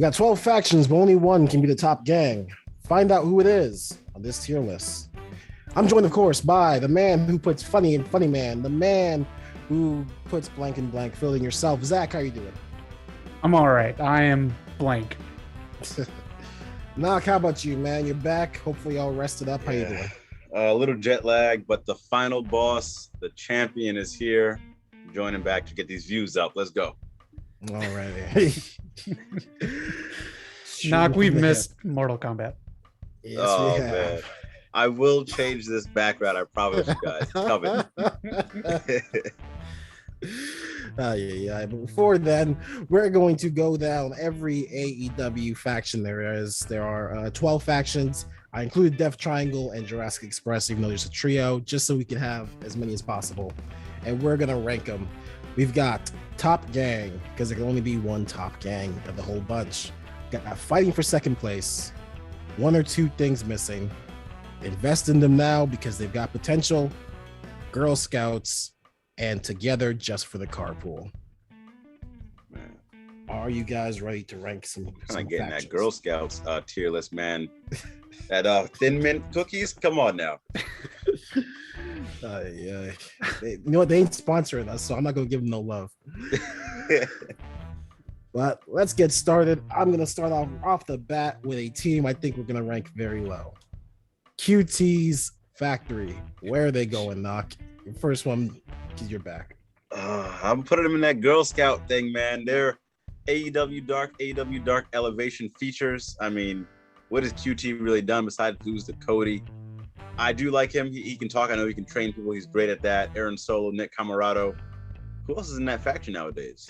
We got 12 factions, but only one can be the top gang. Find out who it is on this tier list. I'm joined, of course, by the man who puts funny in funny man, the man who puts blank in blank, fill in yourself. Zach, how you doing? I'm all right. I am blank. Knock, how about you, man? You're back. Hopefully all rested up. How you doing? A little jet lag, but the final boss, the champion, is here. Joining back to get these views up. Let's go. All right. Knock, we've missed Mortal Kombat. Yes, we have. Man. I will change this background. I promise you guys. It's coming. But before then, we're going to go down every AEW faction there is. There are 12 factions. I included Death Triangle and Jurassic Express, even though there's a trio, just so we can have as many as possible. And we're going to rank them. We've got Top Gang, because there can only be one Top Gang of the whole bunch. Got fighting for second place. One or two things missing. Invest in them now because they've got potential. Girl Scouts and Together Just for the Carpool. Man. Are you guys ready to rank some I'm getting factions? that Girl Scouts tier list, man. That Thin Mint cookies? Come on now. You know what? They ain't sponsoring us, so I'm not going to give them no love. But let's get started. I'm going to start off the bat with a team I think we're going to rank very low. QT's Factory. Where are they going, Knock? Your first one, because you're back. I'm putting them in that Girl Scout thing, man. They're AEW Dark Elevation features. I mean, what has QT really done besides lose to Cody? I do like him. He can talk. I know he can train people. He's great at that. Aaron Solo, Nick Camarado. Who else is in that faction nowadays?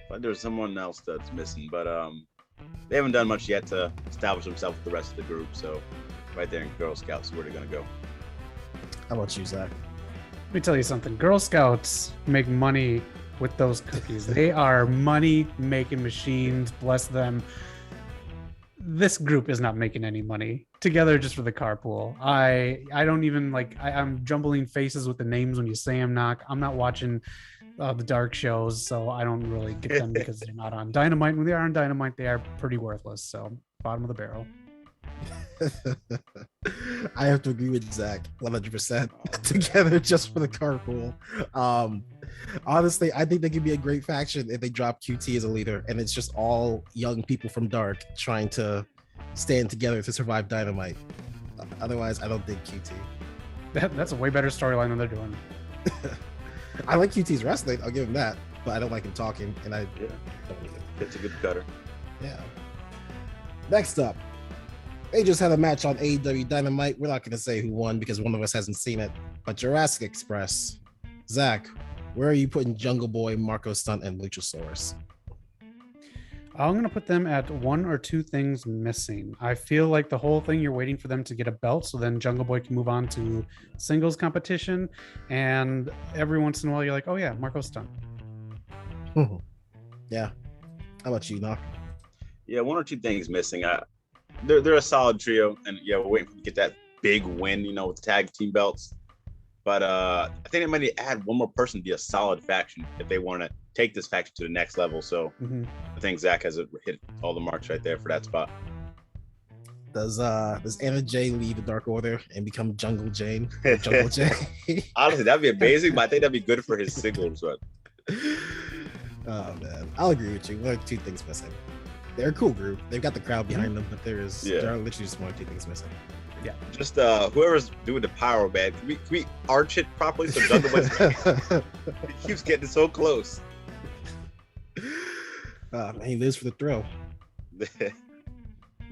Like there's someone else that's missing, but they haven't done much yet to establish themselves with the rest of the group. So right there in Girl Scouts, where they're gonna go. How about you, Zach? Let me tell you something. Girl Scouts make money with those cookies. They are money-making machines. Bless them. This group is not making any money. Together just for the carpool. I don't even like. I'm jumbling faces with the names when you say them. Knock. I'm not watching the dark shows, so I don't really get them because they're not on Dynamite. When they are on Dynamite, they are pretty worthless. So bottom of the barrel. I have to agree with Zach 100%. Together just for the carpool. Honestly, I think they could be a great faction if they drop QT as a leader and it's just all young people from Dark trying to stand together to survive Dynamite. Otherwise, I don't think QT. That's a way better storyline than they're doing. I like QT's wrestling, I'll give him that, but I don't like him talking, and I don't need it. It's a good cutter. Yeah. Next up, they just had a match on AEW Dynamite. We're not going to say who won because one of us hasn't seen it, but Jurassic Express. Zach, where are you putting Jungle Boy, Marco Stunt, and Luchasaurus? I'm going to put them at one or two things missing. I feel like the whole thing, you're waiting for them to get a belt so then Jungle Boy can move on to singles competition. And every once in a while, you're like, oh yeah, Marco Stunt. Yeah. How about you, Knock? Yeah, one or two things missing. They're a solid trio, and yeah, we're waiting to get that big win, with tag team belts. But I think they might add one more person to be a solid faction if they want to take this faction to the next level. So I think Zach has hit all the marks right there for that spot. Does Anna Jay leave the Dark Order and become Jungle Jane? Jungle Jay? Honestly, that'd be amazing, but I think that'd be good for his singles run. Oh man, I'll agree with you. One or two things missing. They're a cool group. They've got the crowd behind them, but there are literally just one or two things missing. Yeah. Just whoever's doing the power, man. Can we arch it properly so Jungle Boy he keeps getting so close. Man, he lives for the thrill.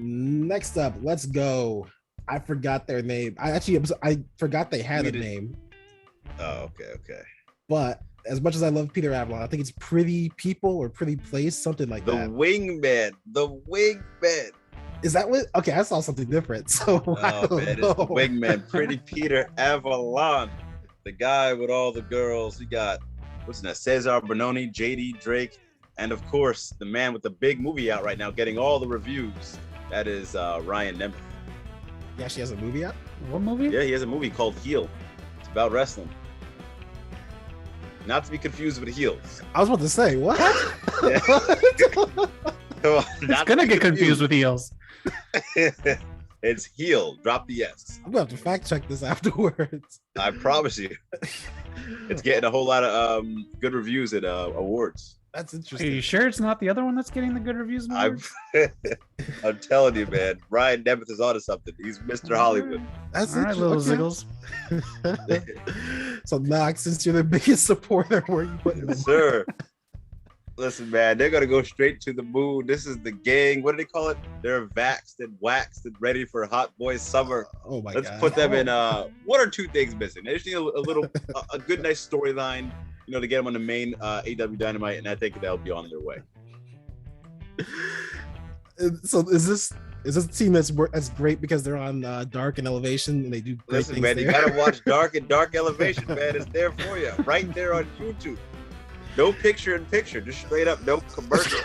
Next up, let's go. I forgot their name. I forgot they had a name. Oh, okay. But as much as I love Peter Avalon, I think it's Pretty People or Pretty Place, something like that. The Wingmen. Is that what? Okay, I saw something different. So man, it's the Wingmen. Pretty Peter Avalon, the guy with all the girls. We got Cesar Bononi, JD Drake, and of course the man with the big movie out right now, getting all the reviews. That is Ryan Nemeth. He actually has a movie out. What movie? Yeah, he has a movie called Heel. It's about wrestling. Not to be confused with Heels. I was about to say, what? It's gonna get confused with heels. It's heel. Drop the S. I'm gonna have to fact check this afterwards. I promise you. It's getting a whole lot of good reviews at awards. That's Are interesting. you sure it's not the other one that's getting the good reviews? and awards? I'm telling you, man. Ryan Nemeth is onto something. He's Mr. Hollywood. That's All right, little ziggles. So, Knox, since you're the biggest supporter, where you putting them? Sir. Listen, man, they're gonna go straight to the moon. This is the gang. What do they call it? They're vaxxed and waxed and ready for hot boy summer. Oh my Let's God. put them in one or two things missing. They just need a good, nice storyline, to get them on the main AEW Dynamite, and I think they'll be on their way. So is this a team that's great because they're on Dark and Elevation and they do great Listen, things man, there? you gotta watch Dark and Dark Elevation, man. It's there for you, right there on YouTube. No picture-in-picture, just straight up, no commercial.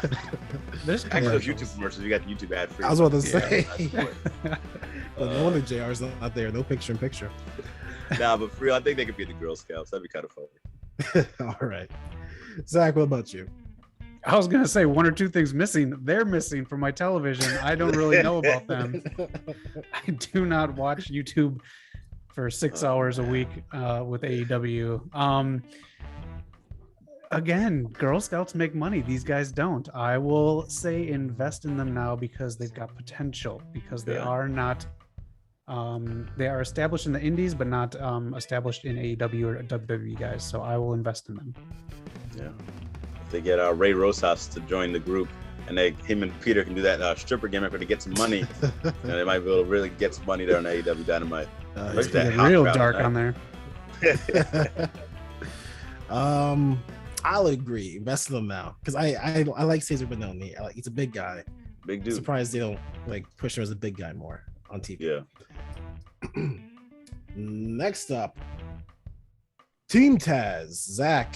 There's Actually, those commercials. YouTube commercials, you got the YouTube ad free. I was about to Yeah. say. Well, no wonder JR's not there. No picture-in-picture. Nah, but for real, I think they could be the Girl Scouts. That'd be kind of funny. All right. Zach, what about you? I was gonna say one or two things missing. They're missing from my television. I don't really know about them. I do not watch YouTube for 6 hours a week with AEW. Again, Girl Scouts make money. These guys don't. I will say invest in them now because they've got potential. Because they are not. They are established in the Indies, but not established in AEW or WWE guys. So I will invest in them. Yeah. If they get Ray Rosas to join the group, and him and Peter can do that stripper gimmick where they get some money, they might be able to really get some money there on AEW Dynamite. It's that getting hot real crowd dark tonight. on there. I'll agree. Invest in them now because I like Cesar Bononi. He's a big guy. Big I'm dude. surprised they don't push him as a big guy more on TV. Yeah. Next up, Team Taz. Zach,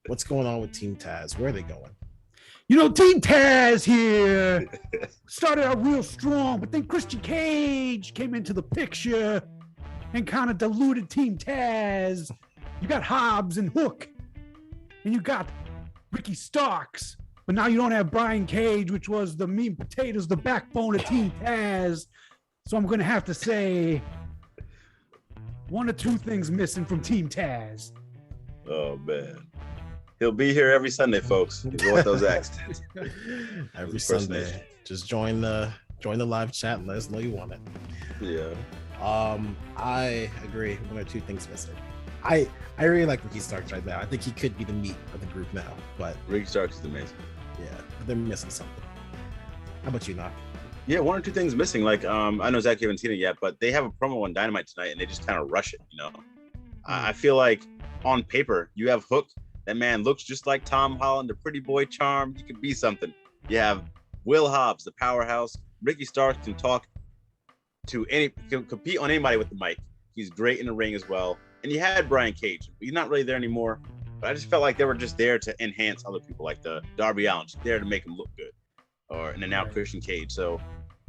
what's going on with Team Taz? Where are they going? Team Taz here started out real strong, but then Christian Cage came into the picture and kind of diluted Team Taz. You got Hobbs and Hook, and you got Ricky Starks, but now you don't have Brian Cage, which was the meat and potatoes, the backbone of Team Taz. So I'm going to have to say one or two things missing from Team Taz. Oh man. He'll be here every Sunday, folks. He'll want those accents. Every Sunday. Just join the live chat and let us know you want it. Yeah. I agree. One or two things missing. I really like Ricky Starks right now. I think he could be the meat of the group now, but Ricky Starks is amazing. yeah, they're missing something. How about you, Knock? Yeah, one or two things missing. Like, I know Zach, you haven't seen it yet, but they have a promo on Dynamite tonight, and they just kind of rush it. I feel like on paper, you have Hook. That man looks just like Tom Holland, the pretty boy charm. He could be something. You have Will Hobbs, the powerhouse. Ricky Starks can compete on anybody with the mic. He's great in the ring as well. And you had Brian Cage. He's not really there anymore, but I just felt like they were just there to enhance other people, like the Darby Allin, just there to make him look good. And then now Christian Cage. So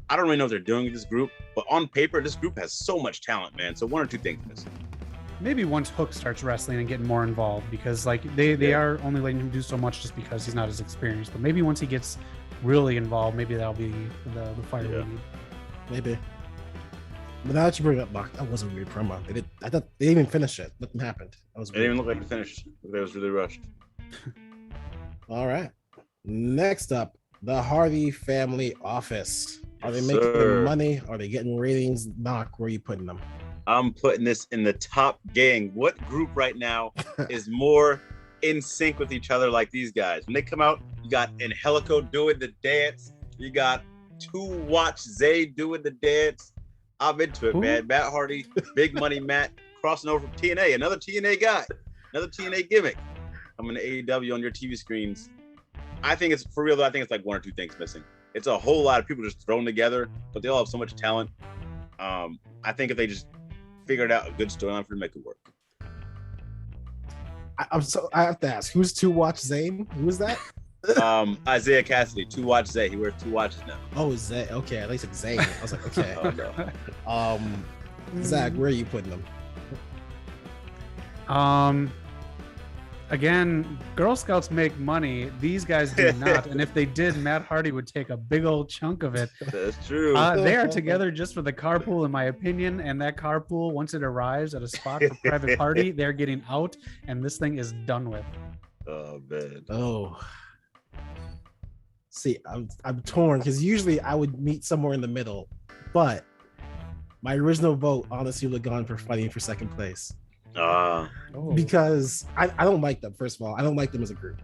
I don't really know what they're doing with this group, but on paper, this group has so much talent, man. So one or two things missing. Maybe once Hook starts wrestling and getting more involved, because they are only letting him do so much just because he's not as experienced. But maybe once he gets really involved, maybe that'll be the fire we need. Maybe. But now that you bring it up, Knock, that was a weird promo. I thought they didn't even finish it. Nothing happened. That was It weird. didn't even look like it finished. It was really rushed. All right. Next up, the Hardy Family Office. Are they Yes, making sir. money? Are they getting ratings? Knock, where are you putting them? I'm putting this in the top gang. What group right now is more in sync with each other like these guys? When they come out, you got Angelico doing the dance. You got Watch Zay doing the dance. I'm into it, Who? man. Matt Hardy, Big Money Matt, crossing over from TNA. Another TNA guy. Another TNA gimmick. Coming to AEW on your TV screens. I think it's, for real though, I think it's like one or two things missing. It's a whole lot of people just thrown together, but they all have so much talent. I think if they just figured out a good storyline for them, make it work. I have to ask, who's to watch Zane? Who is that? Isaiah Cassidy, Watch Zay. He wears 2 watches now. Oh, Zay. Okay, at least it's Zane. I was like, okay. Oh, no. Zach, where are you putting them? Again, Girl Scouts make money. These guys do not. And if they did, Matt Hardy would take a big old chunk of it. That's true. They are together just for the carpool, in my opinion. And that carpool, once it arrives at a spot for private party, they're getting out, and this thing is done with. Oh man. Oh. See, I'm torn because usually I would meet somewhere in the middle, but my original vote honestly would have gone for fighting for second place. Because I don't like them. First of all, I don't like them as a group.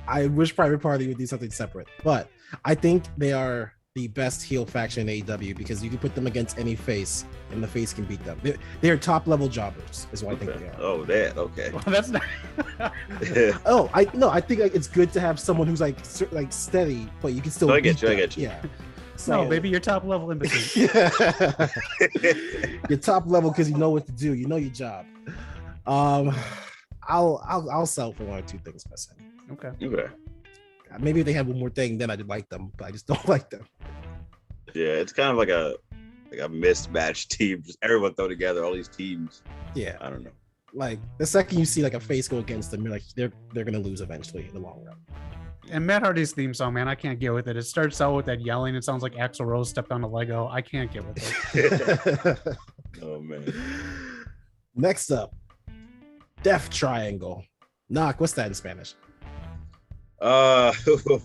I wish Private Party would do something separate, but I think they are the best heel faction in AEW because you can put them against any face and the face can beat them. They're top level jobbers is what I think they are. Oh, that okay. Well, that's not. I think like, it's good to have someone who's like steady, but you can still. I get you. Yeah. So, no, baby, you're top level in between. Yeah. You're top level because you know what to do. You know your job. I'll sell for one or two things myself. Okay. Maybe if they had one more thing, then I'd like them, but I just don't like them. Yeah, it's kind of like a mismatched team. Just everyone throw together all these teams. Yeah. I don't know. Like the second you see like a face go against them, you're like they're gonna lose eventually in the long run. And Matt Hardy's theme song, man, I can't get with it. It starts out with that yelling. It sounds like Axl Rose stepped on a Lego. I can't get with it. Oh man. Next up, Death Triangle. Knock, what's that in Spanish? Wow, you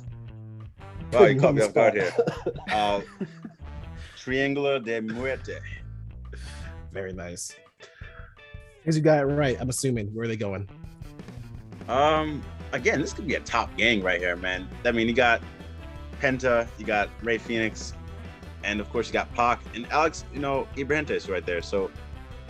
caught me off guard here. Triangular de Muerte. Very nice. Because you got it right, I'm assuming. Where are they going? Again, this could be a top gang right here, man. I mean, you got Penta, you got Rey Fenix, and of course you got Pac and Alex, Ibrahentes right there. So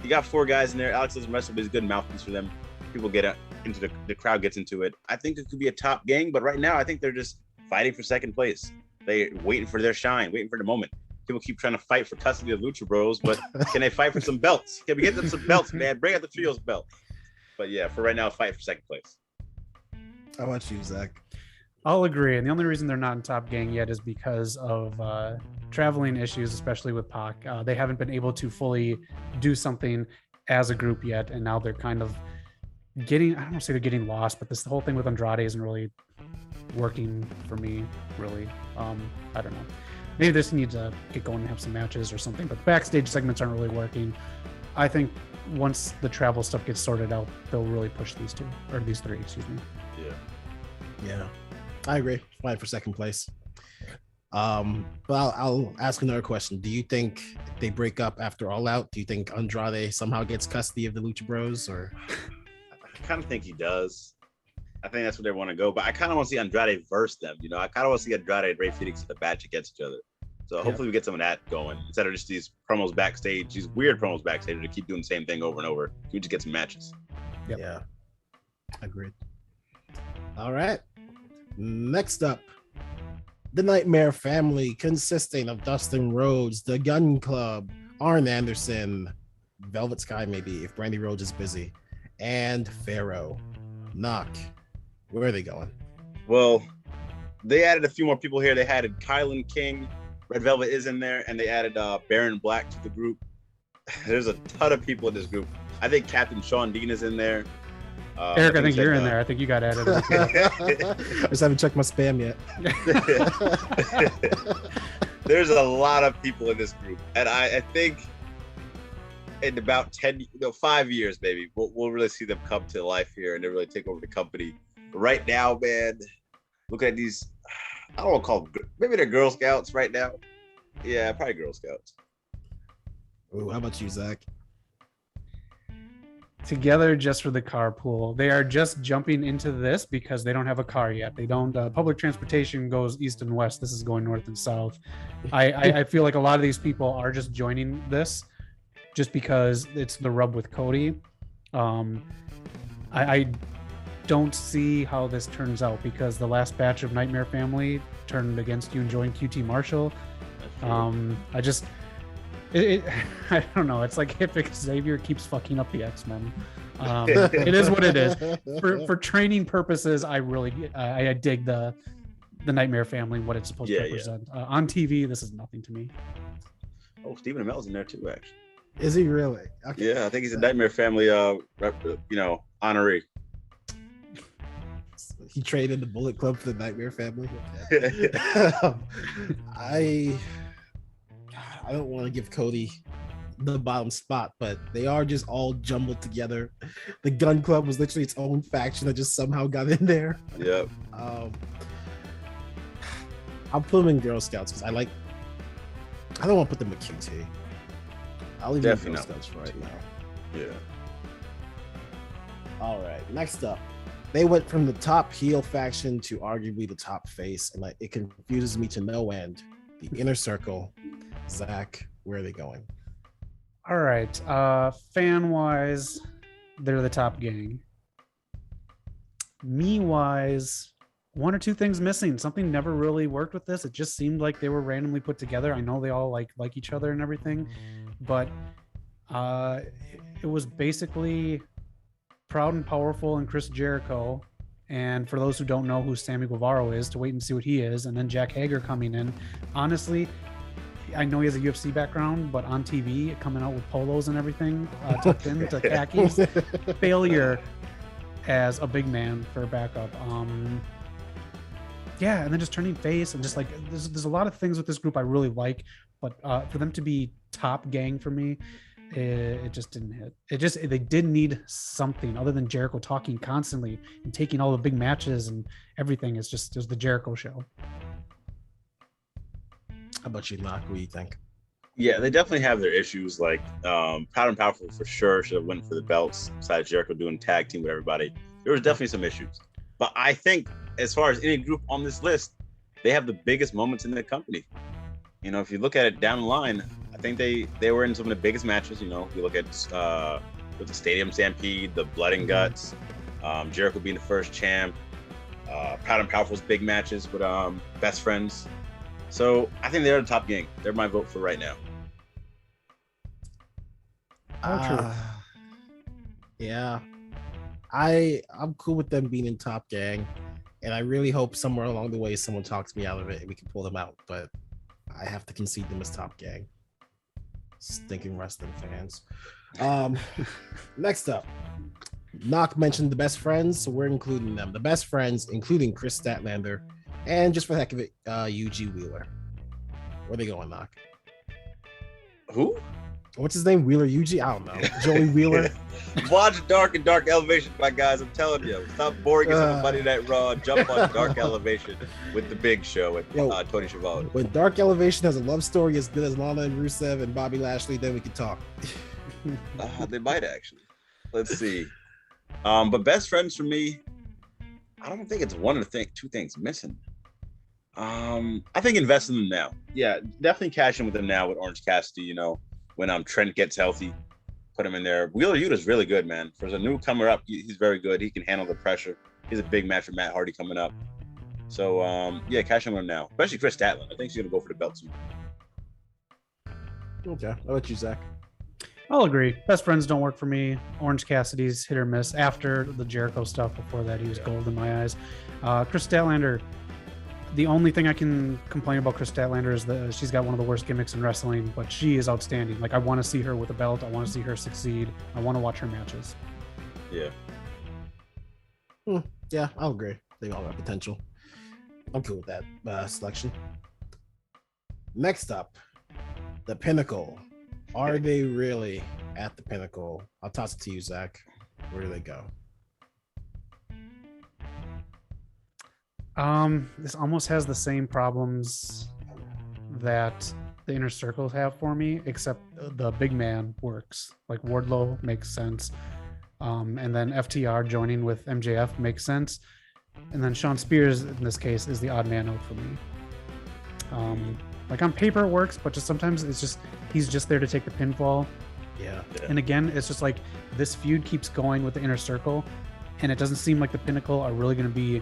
you got four guys in there. Alex doesn't wrestle, but he's a good mouthpiece for them. People get into the crowd gets into it. I think it could be a top gang, but right now I think they're just fighting for second place. They're waiting for their shine, waiting for the moment. People keep trying to fight for custody of Lucha Bros, but can they fight for some belts? Can we get them some belts, man? Bring out the trios belt. But yeah, for right now, fight for second place. How about you, Zach? I'll agree. And the only reason they're not in top gang yet is because of traveling issues, especially with Pac. They haven't been able to fully do something as a group yet. And now they're kind of getting, I don't want to say they're getting lost, but this whole thing with Andrade isn't really working for me, really. I don't know. Maybe this needs to get going and have some matches or something, but backstage segments aren't really working. I think once the travel stuff gets sorted out, they'll really push these three, excuse me. Yeah, I agree. Fight for second place. But I'll ask another question. Do you think they break up after All Out? Do you think Andrade somehow gets custody of the Lucha Bros? Or I kind of think he does. I think that's where they want to go. But I kind of want to see Andrade verse them. I kind of want to see Andrade and Rey Fenix in the match against each other. So hopefully we get some of that going instead of just these promos backstage, these weird promos backstage to keep doing the same thing over and over. We just get some matches. Yep. Yeah, agreed. All right. Next up, the Nightmare Family, consisting of Dustin Rhodes, the Gun Club, Arn Anderson, Velvet Sky, maybe if Brandy Rhodes is busy, and Pharaoh. Knock. Where are they going? Well, they added a few more people here. They added Kylan King, Red Velvet is in there, and they added Baron Black to the group. There's a ton of people in this group. I think Captain Sean Dean is in there. Eric, I think you're in there. I think you got added. I just haven't checked my spam yet. There's a lot of people in this group, and I think in about 5 years, maybe we'll really see them come to life here and they really take over the company. But right now, man, look at these. I don't want to call them. Maybe they're Girl Scouts right now. Yeah, probably Girl Scouts. Ooh, how about you, Zach? Together just for the carpool. They are just jumping into this because they don't have a car yet. They don't. Public transportation goes east and west. This is going north and south. I feel like a lot of these people are just joining this just because it's the rub with Cody. I don't see how this turns out because the last batch of Nightmare Family turned against you and joined QT Marshall. I don't know. It's like if Xavier keeps fucking up the X-Men. It is what it is. For training purposes, I dig the Nightmare Family, what it's supposed to represent. On TV, this is nothing to me. Oh, Stephen Amell's in there too, actually. Is he really? Okay. Yeah, I think he's a Nightmare Family, honoree. He traded the Bullet Club for the Nightmare Family. I don't want to give Cody the bottom spot, but they are just all jumbled together. The Gun Club was literally its own faction that just somehow got in there. Yep. I'll put them in Girl Scouts because I don't want to put them with QT. I'll leave them in Girl Scouts right now. Yeah. All right. Next up, they went from the top heel faction to arguably the top face, and it confuses me to no end. The Inner Circle. Zach, where are they going? All right. Fan-wise, they're the top gang. Me-wise, one or two things missing. Something never really worked with this. It just seemed like they were randomly put together. I know they all like each other and everything, but it was basically Proud and Powerful and Chris Jericho. And for those who don't know who Sammy Guevara is, to wait and see what he is. And then Jack Hager coming in. Honestly, I know he has a UFC background, but on TV, coming out with polos and everything, tucked into khakis, failure as a big man for backup. Yeah, and then just turning face and just like there's a lot of things with this group I really like, but for them to be top gang for me, it just didn't hit. They did need something other than Jericho talking constantly and taking all the big matches and everything. It was the Jericho show. How about you, Mark? What do you think? Yeah, they definitely have their issues. Like Proud and Powerful for sure should have went for the belts. Besides Jericho doing tag team with everybody, there was definitely some issues. But I think as far as any group on this list, they have the biggest moments in the company. You know, if you look at it down the line, I think they were in some of the biggest matches. You know, if you look at with the Stadium Stampede, the Blood and Guts, Jericho being the first champ, Proud and Powerful's big matches with Best Friends. So I think they're the top gang. They're my vote for right now. Yeah, I'm cool with them being in top gang, and I really hope somewhere along the way someone talks me out of it and we can pull them out. But I have to concede them as top gang. Stinking wrestling fans. Next up, Knock mentioned the Best Friends, so we're including them. The Best Friends, including Chris Statlander, and just for the heck of it, UG Wheeler. Where they going, Knock? Who? What's his name? Wheeler UG? I don't know. Joey Wheeler. Watch Dark and Dark Elevation, my guys. I'm telling you, stop boring us on Monday Night Raw. Jump on Dark Elevation with the Big Show and Tony Schiavone. When Dark Elevation has a love story as good as Lana and Rusev and Bobby Lashley, then we can talk. They might actually. Let's see. But Best Friends for me, I don't think it's one of the two things missing. I think invest in them now. Yeah, definitely cash in with them now with Orange Cassidy. You know, when Trent gets healthy, put him in there. Wheeler Yuta's really good, man. For a newcomer up, he's very good. He can handle the pressure. He's a big match for Matt Hardy coming up. So yeah, cash in with him now, especially Chris Statlander. I think she's gonna go for the belt soon. Okay, how about you, Zach? I'll agree. Best Friends don't work for me. Orange Cassidy's hit or miss. After the Jericho stuff, before that, he was gold in my eyes. Chris Statlander. The only thing I can complain about Chris Statlander is that she's got one of the worst gimmicks in wrestling, but she is outstanding. Like, I want to see her with a belt. I want to see her succeed. I want to watch her matches. Yeah. Yeah, I'll agree. They all have potential. I'm cool with that selection. Next up, the Pinnacle. Are they really at the Pinnacle? I'll toss it to you, Zach. Where do they go? This almost has the same problems that the Inner Circle have for me, except the big man works. Like, Wardlow makes sense. And then FTR joining with MJF makes sense. And then Sean Spears, in this case, is the odd man out for me. Like, on paper it works, but just sometimes he's just there to take the pinfall. Yeah. And again, it's just like this feud keeps going with the Inner Circle, and it doesn't seem like the Pinnacle are really going to be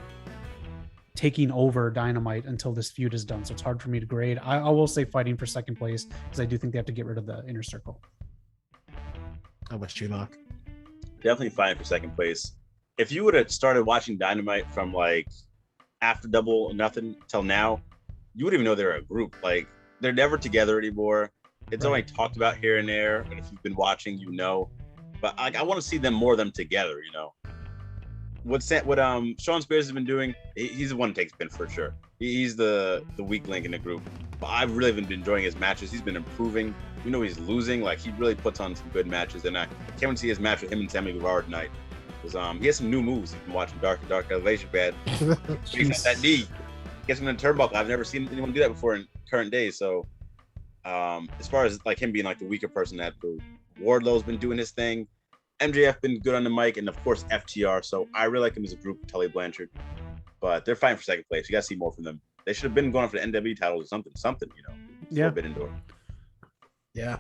taking over Dynamite until this feud is done. So it's hard for me to grade. I will say fighting for second place, because I do think they have to get rid of the Inner Circle. How about you, Knock? Definitely fighting for second place. If you would have started watching Dynamite from like after Double or Nothing till now, you wouldn't even know they're a group. Like, they're never together anymore. It's only talked about here and there. And if you've been watching, you know. But I want to see them together, you know. what Sean Spears has been doing, he's the one who takes pin for sure. He's the weak link in the group. But I've really been enjoying his matches. He's been improving. You know, he's losing. Like, he really puts on some good matches. And I can't wait to see his match with him and Sammy Guevara tonight. Because he has some new moves. You've been watching Dark Elevation, bad. He's that knee. Gets him in a turnbuckle. I've never seen anyone do that before in current days. So, as far as like him being like the weaker person in that group, Wardlow's been doing his thing. MJF been good on the mic, and of course FTR. So I really like him as a group, Tully Blanchard. But they're fighting for second place. You got to see more from them. They should have been going for the NW title or something. You know, yeah, a bit indoor. Yeah.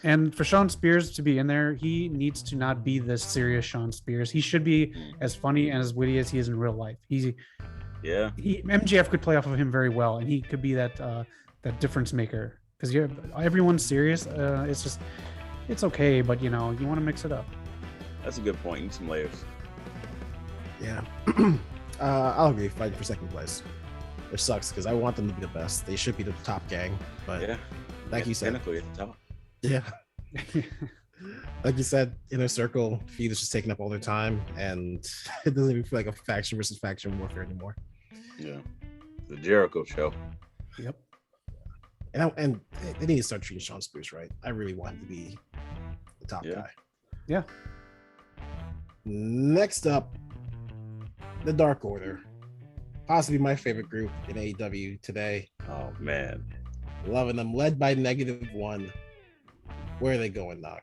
And for Sean Spears to be in there, he needs to not be this serious Sean Spears. He should be as funny and as witty as he is in real life. MJF could play off of him very well, and he could be that difference maker. Because everyone's serious. It's okay, but you know, you want to mix it up. That's a good point. You need some layers. Yeah. I'll agree. Fighting for second place, which sucks because I want them to be the best. They should be the top gang, but yeah, like you said, Pinnacle at the top. Yeah. Like you said, Inner Circle feud is just taking up all their time, and it doesn't even feel like a faction versus faction warfare anymore. Yeah, the Jericho show. Yep. And they need to start treating Sean Spears right. I really want him to be the top guy. Yeah. Next up, the Dark Order, possibly my favorite group in AEW today. Oh man, loving them. Led by -1. Where are they going, Doc?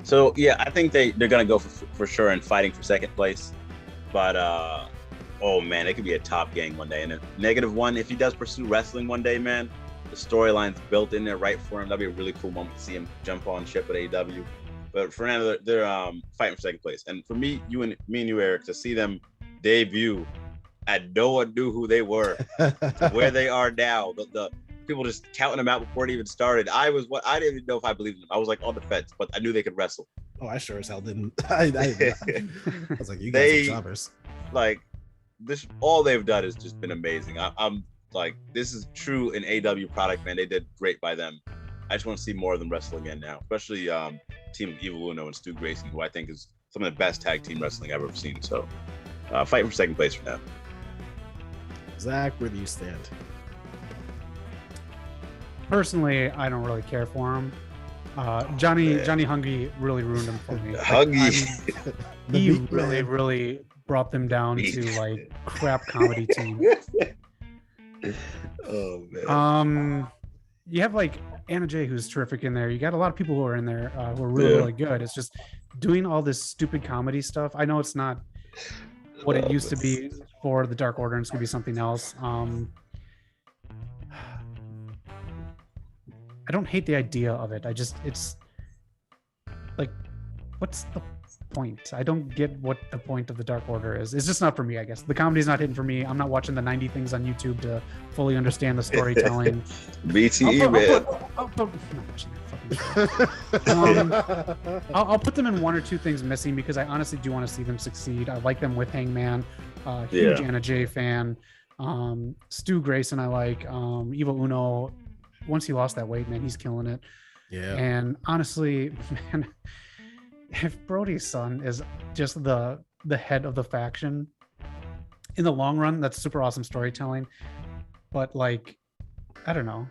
So yeah, I think they're gonna go for sure and fighting for second place. But oh man, it could be a top gang one day. And -1, if he does pursue wrestling one day, man, the storyline's built in there right for him. That'd be a really cool moment to see him jump on ship with AEW. But for now, they're fighting for second place. And for me and you, Eric, to see them debut and no one knew who they were, to where they are now. The people just counting them out before it even started. I didn't even know if I believed them. I was like on the fence, but I knew they could wrestle. Oh, I sure as hell didn't. I was like, you guys are jobbers. Like, this, all they've done has just been amazing. I'm like, this is true an AEW product, man. They did great by them. I just want to see more of them wrestle again now, especially team of Evil Uno and Stu Grayson, who I think is some of the best tag team wrestling I've ever seen. So, fighting for second place for now. Zach, where do you stand? Personally, I don't really care for him. Johnny Hungee really ruined him for me. Hungee, he really brought them down to like crap comedy team. Oh man. You have like Anna Jay, who's terrific in there. You got a lot of people who are in there who are really good. It's just doing all this stupid comedy stuff. I know it's not what it used to be for the Dark Order, and it's gonna be something else. I don't hate the idea of it. It's like, what's the point? I don't get what the point of the Dark Order is. It's just not for me, I guess. The comedy's not hitting for me. I'm not watching the 90 things on YouTube to fully understand the storytelling. BTE, man. I'll put them in one or two things missing because I honestly do want to see them succeed. I like them with Hangman. Huge Anna Jay fan. Stu Grayson I like. Evil Uno, once he lost that weight, man, he's killing it. Yeah. And honestly, man, if Brody's son is just the head of the faction, in the long run, that's super awesome storytelling. But like, I don't know.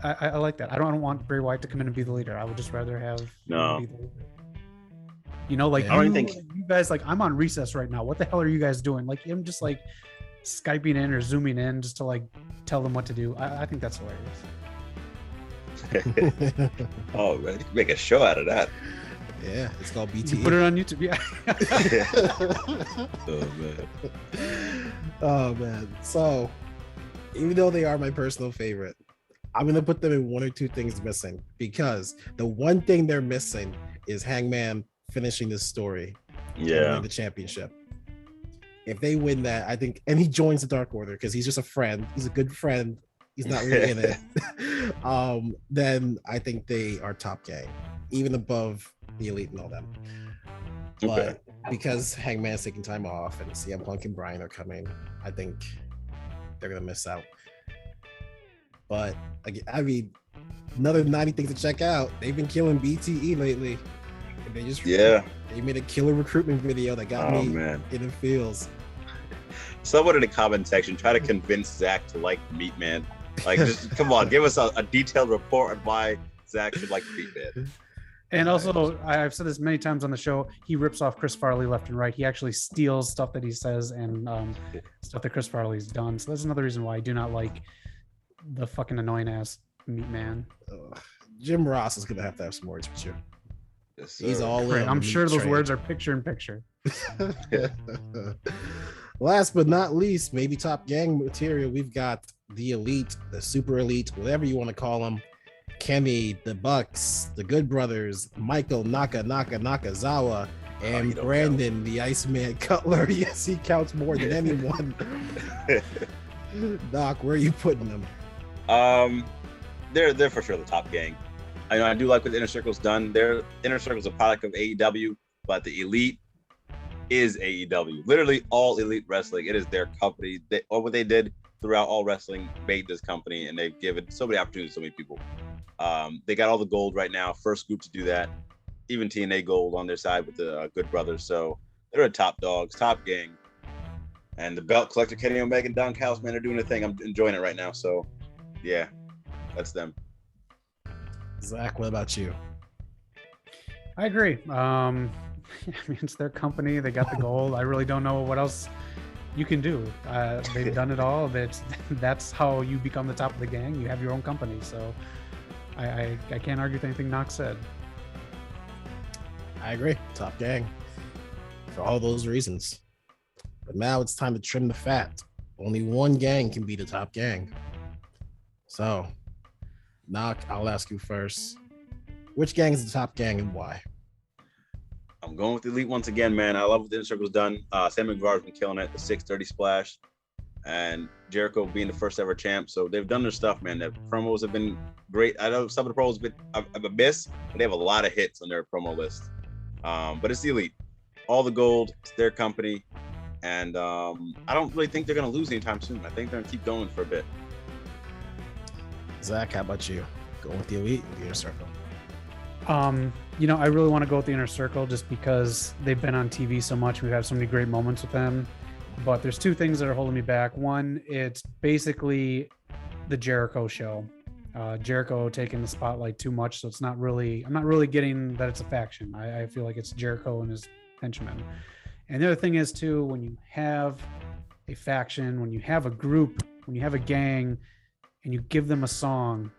I like that. I don't want Bray Wyatt to come in and be the leader. I would just rather have him be the leader. You know, like you guys, like, I'm on recess right now. What the hell are you guys doing? Like, I'm just like Skyping in or zooming in just to like tell them what to do. I think that's hilarious. Oh man, you can make a show out of that. Yeah, it's called BT. You put it on YouTube. Yeah. Oh man. So, even though they are my personal favorite, I'm gonna put them in one or two things missing, because the one thing they're missing is Hangman finishing this story. Yeah. The championship. If they win that, I think, and he joins the Dark Order because he's just a friend. He's a good friend. He's not really in it. Then I think they are top gang, even above the Elite and all them. But because Hangman's taking time off and CM Punk and Bryan are coming, I think they're gonna miss out. But I mean, another 90 things to check out. They've been killing BTE lately. And they just they made a killer recruitment video that got me man. in the feels. Someone in the comment section try to convince Zach to like Meat Man. Like, just come on, give us a detailed report on why Zach should like Meat Man. And also, I've said this many times on the show, he rips off Chris Farley left and right. He actually steals stuff that he says and stuff that Chris Farley's done. So that's another reason why I do not like the fucking annoying ass Meat Man. Jim Ross is gonna have to have some words with you. Yes, He's all in. I'm sure those words are picture in picture. Last but not least, maybe top gang material, we've got the Elite, the Super Elite, whatever you want to call them. Kenny, the Bucks, the Good Brothers, Michael Nakazawa, and Brandon, the Iceman Cutler. Yes, he counts more than anyone. Doc, where are you putting them? They're for sure the top gang. I know I do like what the Inner Circle's done. Their Inner Circle's a product of AEW, but the Elite is AEW. Literally all Elite Wrestling. It is their company. What they did throughout all wrestling made this company, and they've given so many opportunities to so many people. They got all the gold right now. First group to do that. Even TNA gold on their side with the Good Brothers. So they're a top dogs, top gang. And the belt collector Kenny Omega and Don Callis, man, they're doing their thing. I'm enjoying it right now. So yeah, that's them. Zach, what about you? I agree. I mean, it's their company. They got the gold. I really don't know what else you can do. They've done it all. That's how you become the top of the gang. You have your own company. So I can't argue with anything Knox said. I agree. Top gang for all those reasons. But now it's time to trim the fat. Only one gang can be the top gang. So, Knock, I'll ask you first. Which gang is the top gang and why? I'm going with the Elite once again, man. I love what the Inner Circle's done. Sammy Guevara's been killing it, the 630 splash, and Jericho being the first ever champ. So they've done their stuff, man. Their promos have been great. I know some of the promos have a miss, but they have a lot of hits on their promo list. But it's the Elite. All the gold, it's their company. And I don't really think they're going to lose anytime soon. I think they're going to keep going for a bit. Zach, how about you? Going with the Elite or the Inner Circle? I really want to go with the Inner Circle just because they've been on TV so much. We've had so many great moments with them. But there's two things that are holding me back. One, it's basically the Jericho show. Jericho taking the spotlight too much, so I'm not really getting that it's a faction. I feel like it's Jericho and his henchmen. And the other thing is too, when you have a faction, when you have a group, when you have a gang, and you give them a song,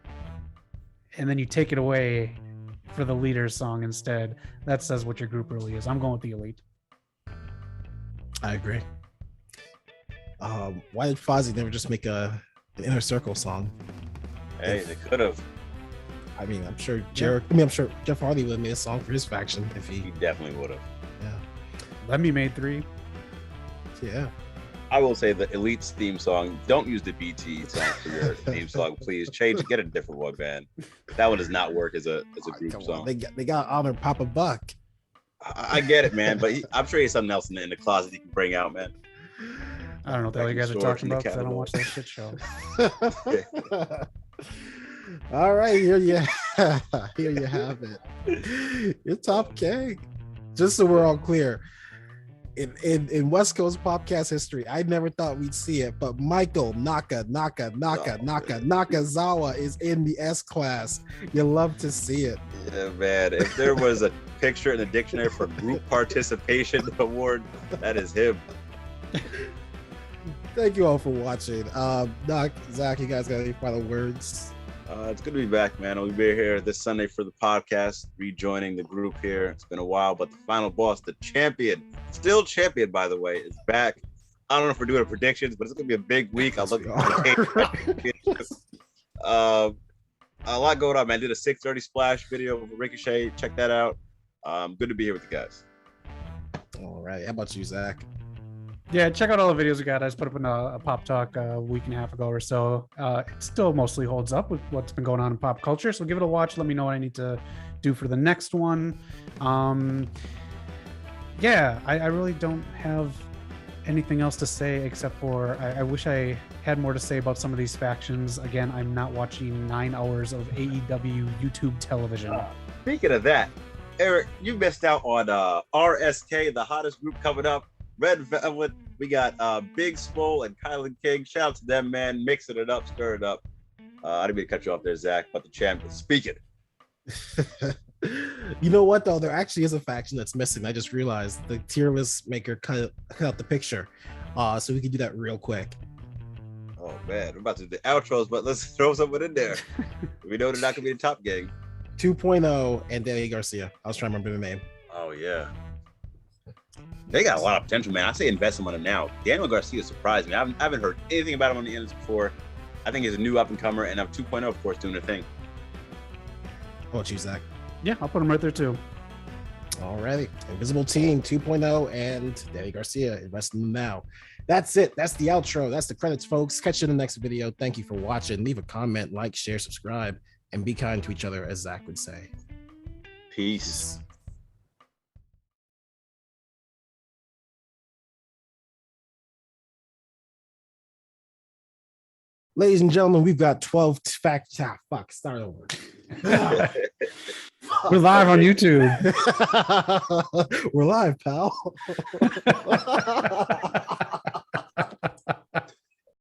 and then you take it away for the leader's song instead, that says what your group really is. I'm going with the Elite. I agree. Why did Fozzy never just make an Inner Circle song? Hey, they could have. I mean, I'm sure I'm sure Jeff Hardy would have made a song for his faction if He definitely would have. Yeah. Lemmy made 3. Yeah. I will say the Elite's theme song, don't use the BT song for your theme song, please. Get a different one, man. That one does not work as a group song. They got to honor Papa Buck. I get it, man, but I'm sure he has something else in the closet he can bring out, man. I don't know what the hell you guys are talking about because I don't watch that shit show. All right, here you have it. Your top gang. Just so we're all clear. In West Coast POPcast history, I never thought we'd see it, but Michael Nakazawa is in the S class. You love to see it. Yeah, man. If there was a picture in the dictionary for group participation award, that is him. Thank you all for watching. Doc, Zach, you guys got any final words? It's good to be back, man. We'll be here this Sunday for the podcast, rejoining the group here. It's been a while, but the final boss, the champion, still champion, by the way, is back. I don't know if we're doing predictions, but it's going to be a big week. I'm looking for a lot going on, man. I did a 630 splash video of Ricochet. Check that out. Good to be here with you guys. All right. How about you, Zach? Yeah, check out all the videos we got. I just put up in a Pop Talk a week and a half ago or so. It still mostly holds up with what's been going on in pop culture. So give it a watch. Let me know what I need to do for the next one. Yeah, I really don't have anything else to say except for I wish I had more to say about some of these factions. Again, I'm not watching 9 hours of AEW YouTube television. Speaking of that, Eric, you missed out on RSK, the hottest group coming up. Red Velvet. We got Big Swole and Kylan King. Shout out to them, man. Mixing it up, stirring it up. I didn't mean to cut you off there, Zach, but the champ is speaking. You know what, though? There actually is a faction that's missing. I just realized the tier list maker cut out the picture. So we can do that real quick. Oh, man. We're about to do the outros, but let's throw someone in there. We know they're not going to be the top gang. 2.0 and Danny Garcia. I was trying to remember the name. Oh, yeah. They got a lot of potential, man. I say invest in him now. Daniel Garcia surprised me. I haven't heard anything about him on the ends before. I think he's a new up-and-comer, and 2.0, of course, doing a thing. Oh, geez, Zach. Yeah, I'll put him right there, too. Alrighty. Invisible Team 2.0 and Danny Garcia. Invest in them now. That's it. That's the outro. That's the credits, folks. Catch you in the next video. Thank you for watching. Leave a comment, like, share, subscribe, and be kind to each other, as Zach would say. Peace. Ladies and gentlemen, we've got 12 facts. Start over. We're live on YouTube. We're live, pal.